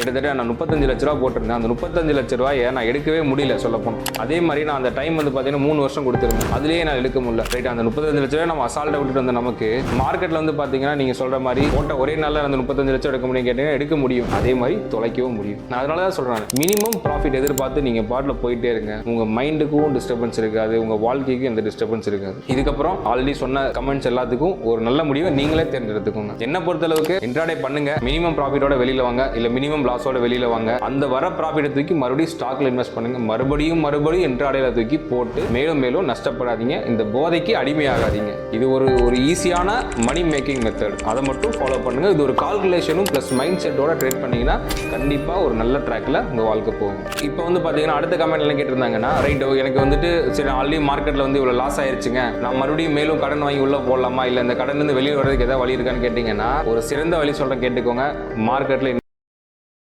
கிட்டத்தட்ட நான் 35 லட்ச ரூபா போட்டிருந்தேன். அந்த 35 லட்ச ரூபாயை நான் எடுக்கவே முடியல சொல்ல போனோம். அதே மாதிரி நான் அந்த டைம் வந்து பார்த்தீங்கன்னா 3 வருஷம் கொடுத்துருந்தேன். அதுலேயே நான் எடுக்க முடியல. ரைட், அந்த 35 லட்ச ரூபாய் நம்ம அசால்ட்டை விட்டுட்டு வந்த நமக்கு மார்க்கெட்டில் வந்து பார்த்தீங்கன்னா நீங்கள் சொல்கிற மாதிரி போட்ட ஒரே நாளில் அந்த 35 லட்சம் எடுக்க முடியும் கேட்டீங்கன்னா எடுக்க முடியும். அதே மாதிரி தொலைக்கவும் முடியும். நான் அதனால தான் சொல்கிறேன், மினிமம் ப்ராஃபிட் எதிர்பார்த்து நீங்கள் பாட்டில் போயிட்டே இருங்க. உங்கள் மைண்டுக்கும் டிஸ்டர்பன்ஸ் இருக்காது, உங்கள் வாழ்க்கைக்கும் எந்த டிஸ்டர்பன்ஸ் இருக்காது. இதுக்கப்புறம் ஆல்ரெடி சொன்ன கமெண்ட்ஸ் எல்லாத்துக்கும் ஒரு நல்ல முடிவை நீங்களே தேர்ந்தெடுத்துக்கோங்க. என்ன பொறுத்தளவுக்கு இன்ட்ராடே பண்ணுங்க, மினிமம் ப்ராஃபிட்டோட வெளியில் வாங்க, இல்லை மினிமம் லாஸோட வெளியில் வாங்க. அந்த வர ப்ராஃபிட்டை தூக்கி மறுபடியும் ஸ்டாக்ல இன்வெஸ்ட் பண்ணுங்க. மறுபடியும் இன்ட்ராடேல தூக்கி போட்டு மேலும் நஷ்டப்படாதீங்க. இந்த போதைக்கு அடிமையாகாதீங்க. இது ஒரு ஈஸியான மணி மேக்கிங் மெத்தட். அதை மட்டும் ஃபாலோ பண்ணுங்க. இது ஒரு கால்குலேஷனும் பிளஸ் மைண்ட் செட்டோட ட்ரேட் பண்ணீங்கன்னா கண்டிப்பா ஒரு நல்ல ட்ராக்ல உங்க வாழ்க்கை போகும். இப்போ வந்து பாத்தீங்கன்னா அடுத்த கமெண்ட் என்ன கேட்டிருந்தாங்கன்னா, ரைட் எனக்கு வந்துட்டு சரி ஆல்ரெடி மார்க்கெட்ல வந்து இவ்வளவு லாஸ் ஆயிருச்சுங்க, நான் மறுபடியும் மேலும் கடன் வாங்கி உள்ள போடலாமா, இல்ல இந்த கடன் இருந்து வெளியே வர்றதுக்கு ஏதாவது வழி இருக்கான்னு கேட்டீங்கன்னா, ஒரு சிறந்த வழி சொல்றேன் கேட்டுக்கோங்க. மார்க்கெட்ல